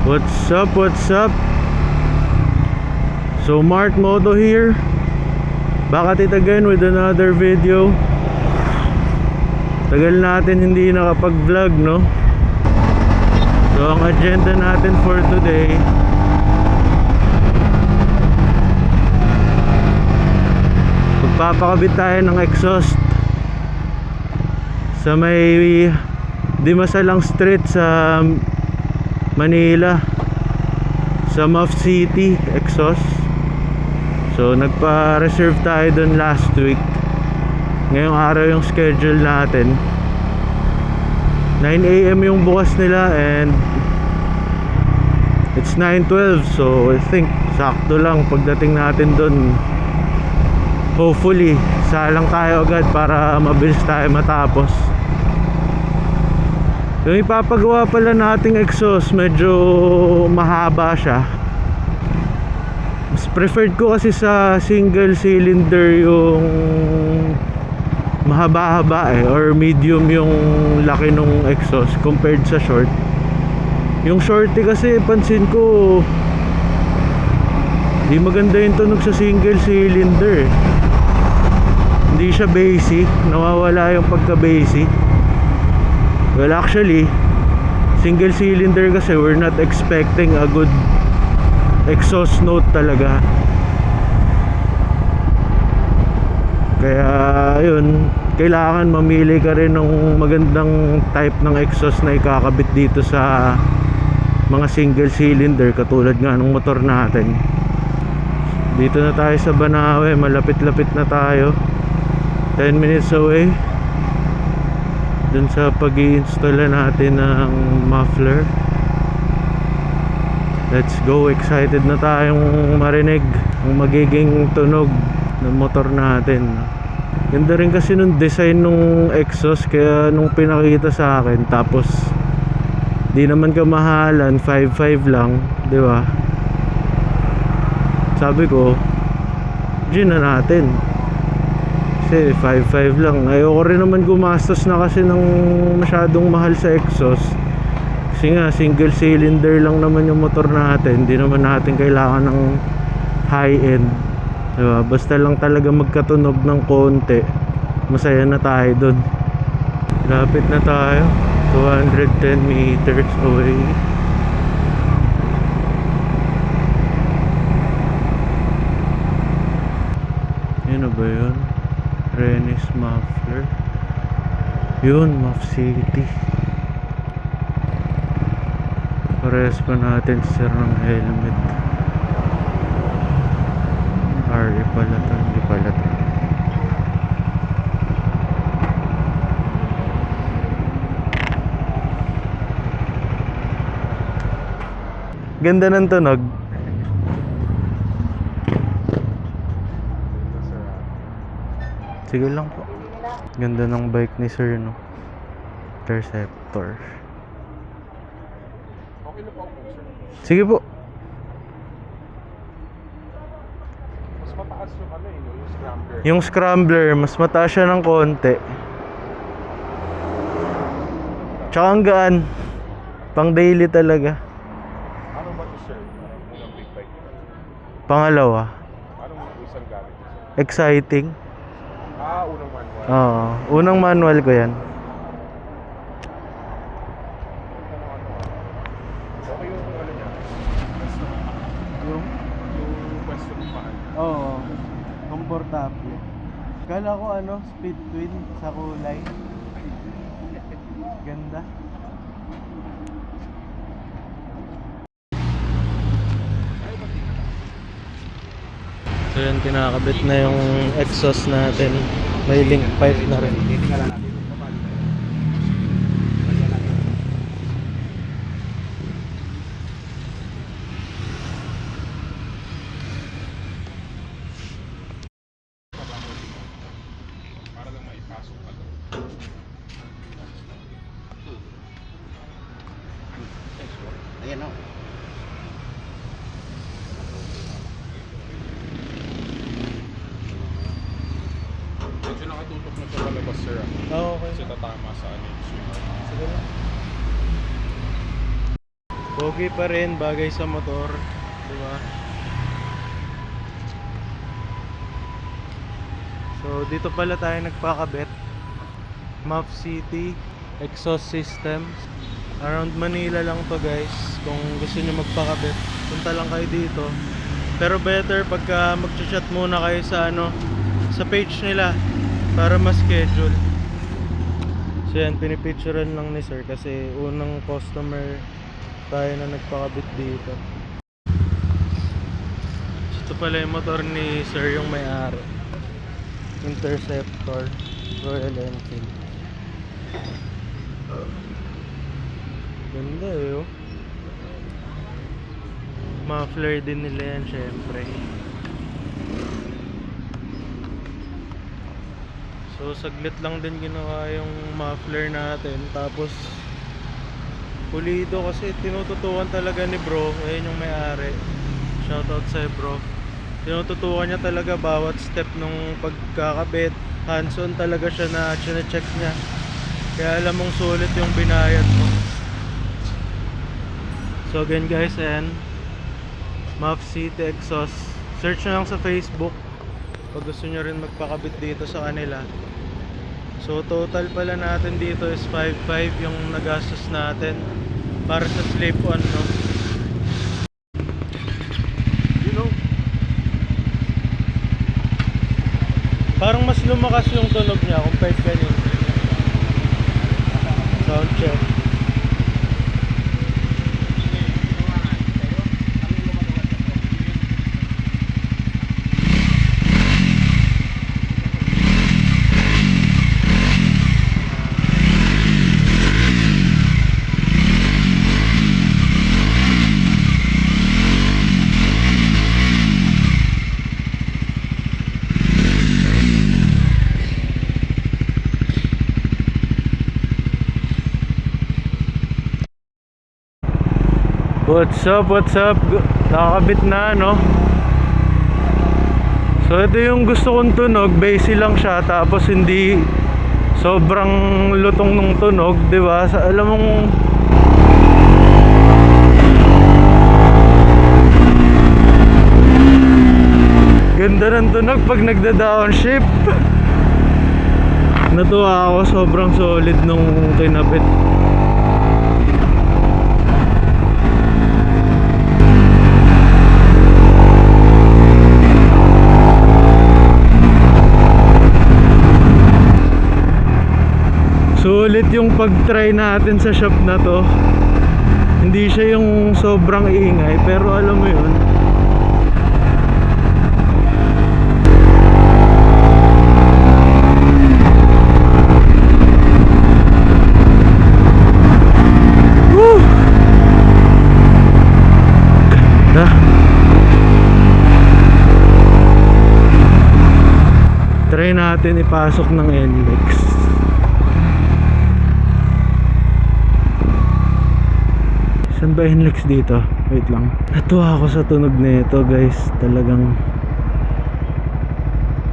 What's up, what's up? So Mark Moto here, back at it again with another video. Tagal natin hindi nakapag-vlog, no? So ang agenda natin for today, magpapakabit tayo ng exhaust sa may Dimasalang Street sa Manila, sa Muff City exhaust. So nagpa-reserve tayo dun last week. Ngayong araw yung schedule natin, 9 AM yung bukas nila and it's 9:12. So I think sakto lang pagdating natin dun. Hopefully salang tayo agad para mabilis tayo matapos. Yung ipapagawa pala nating exhaust, medyo mahaba siya. Mas preferred ko kasi sa single cylinder yung mahaba-haba or medium yung laki nung exhaust compared sa short. Yung shorty kasi pansin ko di maganda yung tunog sa single cylinder. Hindi siya basic, nawawala yung pagka basic. Well, actually, single cylinder kasi we're not expecting a good exhaust note talaga. Kaya yun, kailangan mamili ka rin ng magandang type ng exhaust na ikakabit dito sa mga single cylinder katulad nga ng motor natin. Dito na tayo sa Banawe, malapit-lapit na tayo, 10 minutes away dun sa pag-i-install natin ng muffler. Let's go, excited na tayong marinig ang magiging tunog ng motor natin. Ganda rin kasi nung design nung exhaust, kaya nung pinakita sa akin, tapos di naman kamahalan, 5.5 lang, di ba? Sabi ko, gin na natin. Kasi 5.5 lang. Ayoko rin naman gumastos na kasi ng masyadong mahal sa exhaust. Kasi nga single cylinder lang naman yung motor natin. Hindi naman natin kailangan ng high end, diba? Basta lang talaga magkatunog ng konti, masaya na tayo dun. Lapit na tayo, 210 meters away. Yun na ba yun? Rennis muffler. Yun, Muff City. Parehas pa natin sir ng helmet. RE pala to, hindi pala to. Ganda ng tunog. Sige lang po. Ganda ng bike ni sir, no? Interceptor. Okay na po ako, sir. Sige po. Mas mataas yung ano eh, yung scrambler. Yung scrambler, mas mataas siya ng konti. Tsaka ang gaan. Pang daily talaga. Ano ba ito, sir? Unang big bike. Pangalawa, Anong isang gamit, sir? exciting. Unang manual. Oo, unang manual ko yan. Okay yung ano niya. Yung? Yung pwesto ng paan. Oo, komportable. Kala ko ano, speed twin sa kulay. Ganda. So yun, kinakabit na yung exhaust natin. May link pipe na rin. Para lang maipasok ka doon. Ayan o. Medyo nakatutok na siya palabas, sir. Oo Pogi pa rin, bagay sa motor, di ba? So dito pala tayo nagpakabit. Map City exhaust system. Around Manila lang to guys. Kung gusto nyo magpakabit, punta lang kayo dito. Pero better pagka mag-chat muna kayo sa sa page nila para ma-schedule. So yan, pinipicturean lang ni sir kasi unang customer tayo na nagpakabit dito. So ito pala yung motor ni sir, yung may-ari. Interceptor Royal Enfield. Ganda eh, oh. Muffler din nila yan syempre. So saglit lang din ginawa yung muffler natin. Tapos pulido kasi tinututukan talaga ni bro. Ayun yung may-ari. Shoutout sa'yo bro. Tinututukan niya talaga bawat step nung pagkakabit. Hands-on talaga siya na check niya. Kaya alam mong sulit yung binayad mo. So again guys, ayan, Map City exhaust. Search nyo lang sa Facebook pag gusto nyo rin magpakabit dito sa kanila. So total pala natin dito is 5.5 yung nagastos natin para sa slip-on, no? You know, parang mas lumakas yung tunog niya compared kanina. Sound check. What's up? Nakakabit na, no? So ito yung gusto kong tunog, bassy lang siya tapos hindi sobrang lutong nung tunog, 'di ba? Alam mong ganda ng tunog pag nagda-downshift. Natuwa ako, sobrang solid nung kinabit. Sulit yung pag-try natin sa shop na to. Hindi siya yung sobrang ingay, pero alam mo yun, woo! Ganda. Try natin ipasok ng NLEX. Saan ba NLEX dito? Wait lang. Natuwa ako sa tunog nito guys. Talagang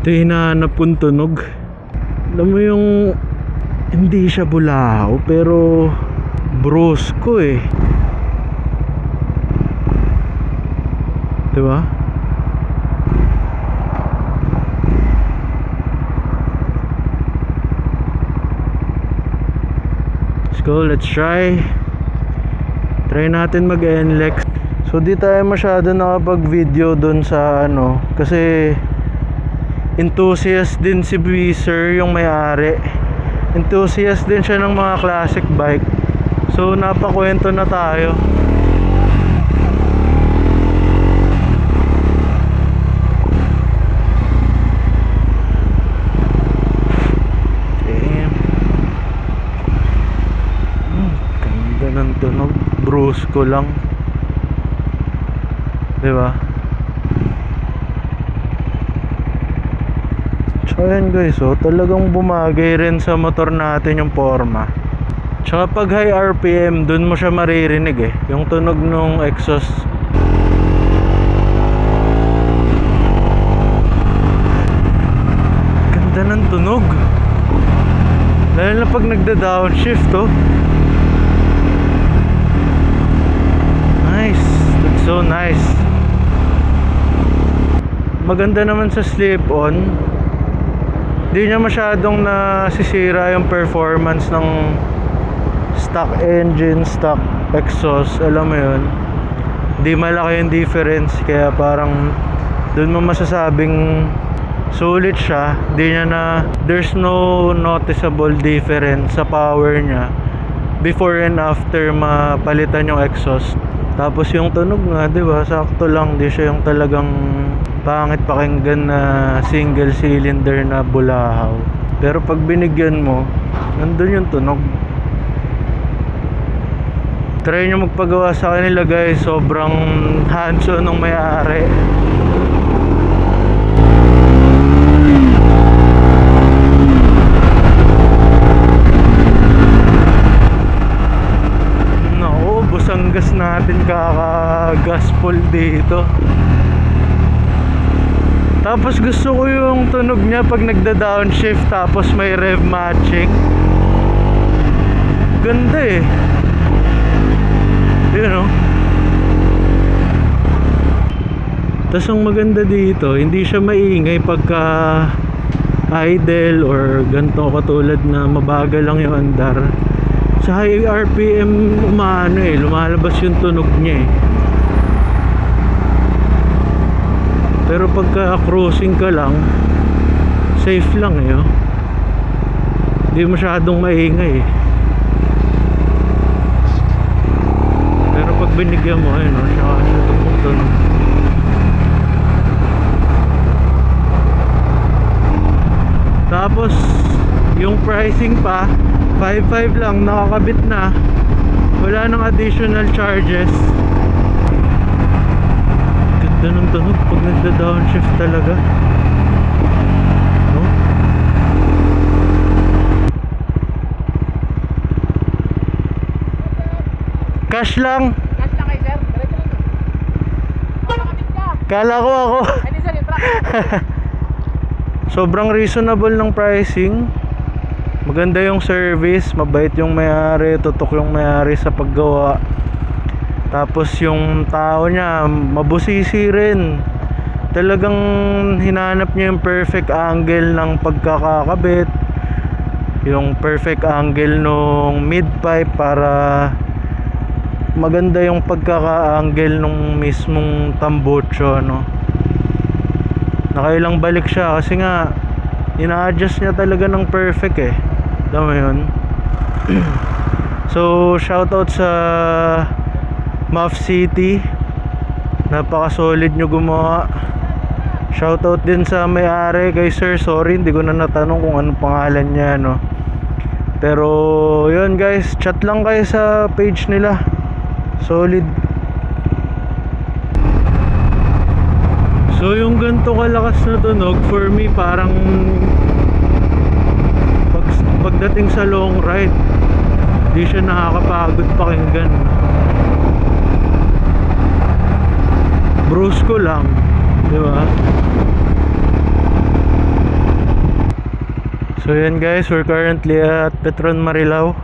ito yung hinahanap kong tunog. Alam mo yung hindi siya bulahaw pero brusco eh. Diba? Let's go, let's try. Try natin mag-NLEX. So di tayo masyado nakapag-video dun sa kasi enthusiast din si Sir yung may-ari. Enthusiast din siya ng mga classic bike. So napakwento na tayo. Ganda ng tunog. Brusco lang, diba? So yan guys, talagang bumagay rin sa motor natin yung forma. Tsaka pag high RPM, dun mo siya maririnig yung tunog nung exhaust. Ganda ng tunog, lalo na pag nagda-downshift, So nice. Maganda naman sa slip-on. Di niya masyadong nasisira yung performance ng stock engine, stock exhaust. Alam mo yun, di malaki yung difference. Kaya parang dun mo masasabing sulit siya. Di niya na, there's no noticeable difference sa power niya before and after mapalitan yung exhaust. Tapos yung tunog nga, di ba, sakto lang. Di siya yung talagang pangit pakinggan na single cylinder na bulahaw. Pero pag binigyan mo, nandun yung tunog. Try nyo magpagawa sa kanila guys. Sobrang hands-on nung may-ari. Naku, busang gas natin, kaka-gaspol dito. Tapos gusto ko yung tunog niya pag nagda-downshift tapos may rev matching. Ganda eh. Yun, no? Tapos ang maganda dito, hindi siya maingay pagka idle or ganito, katulad na mabagal lang yung andar. Sa high RPM lumalabas yung tunog niya eh. Pero pagka cruising ka lang, safe lang eh, oh. Hindi masyadong maingay eh. Pero pag binigyan mo, ayun, oh, siya tumutunog. Tapos yung pricing pa 5.5 lang, nakakabit na. Wala nang additional charges. Ganda ng tunog pag nagda-downshift talaga, no? Cash lang. Cash lang kayo, sir. Diretso lang. Makakabit ka. Kala ko ako. Ay, di, sir, yung truck. Sobrang reasonable ng pricing. Maganda yung service, mabait yung may-ari, tutok yung may-ari sa paggawa. Tapos yung tao niya, mabusisi rin. Talagang hinanap niya yung perfect angle ng pagkakakabit, yung perfect angle nung mid pipe para maganda yung pagkaka-angle nung mismong tambucho, no? Nakailang balik siya kasi nga ina-adjust niya talaga ng perfect eh. Alam mo yun? So shoutout sa Muff City, napaka solid nyo gumawa. Shoutout din sa may-ari, kay sir. Sorry, hindi ko na natanong kung anong pangalan niya, no? Pero yun guys, chat lang kayo sa page nila. Solid. So yung ganito kalakas na tunog, for me parang pagdating sa long ride, di siya nakakapagod pakinggan. Bruce ko lang, di ba? So yan guys, we're currently at Petron Marilao.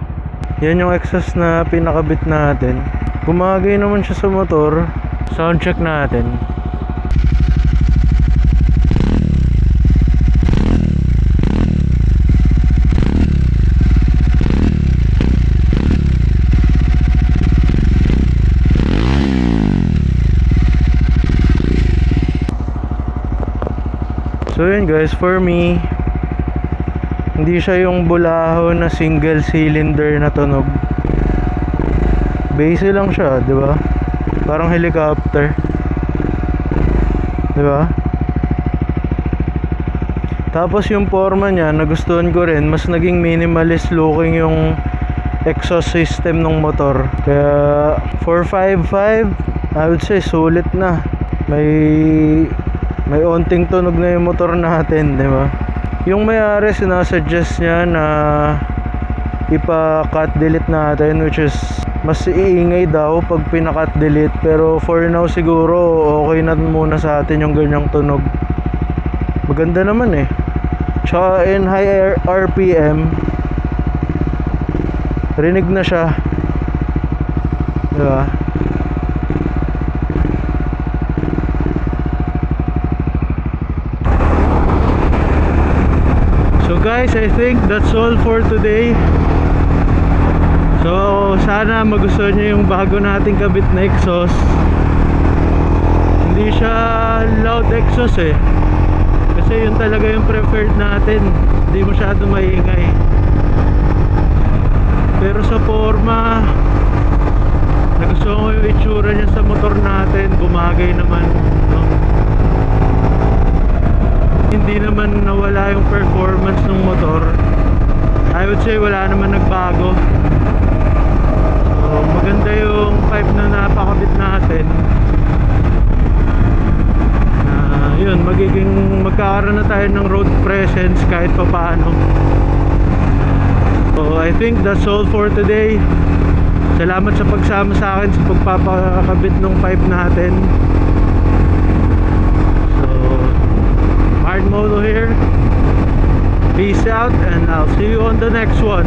Yan yung exhaust na pinakabit natin. Gumagay naman siya sa motor. Sound check natin. So yun guys, for me, hindi siya yung bulaho na single cylinder na tunog. Base lang siya, di ba? Parang helicopter, di ba? Tapos yung forma niya, nagustuhan ko rin. Mas naging minimalist looking yung exhaust system ng motor. Kaya 455, I would say sulit na. May onting tunog na yung motor natin, di ba? Yung may-ari, sinasuggest niya na ipa-cut delete natin, which is mas iingay daw pag pina-cut delete. Pero for now siguro okay na muna sa atin yung ganyang tunog. Maganda naman eh. Tsaka in high RPM, rinig na siya, di ba? guys, I think that's all for today. So sana magustuhan nyo yung bago nating kabit na exhaust. Hindi siya loud exhaust eh, kasi yun talaga yung preferred natin. Hindi masyado maingay. Pero sa forma, nagustuhan ko yung itsura niya sa motor natin. Bumagay naman, no? Hindi naman nawala yung performance ng motor. I would say wala naman nagbago. So maganda yung pipe na napakabit natin. Yun, magkakaroon na tayo ng road presence kahit pa paano. So I think that's all for today. Salamat sa pagsama sa akin sa pagpapakabit ng pipe natin. So Hard Moto here. Peace out and I'll see you on the next one.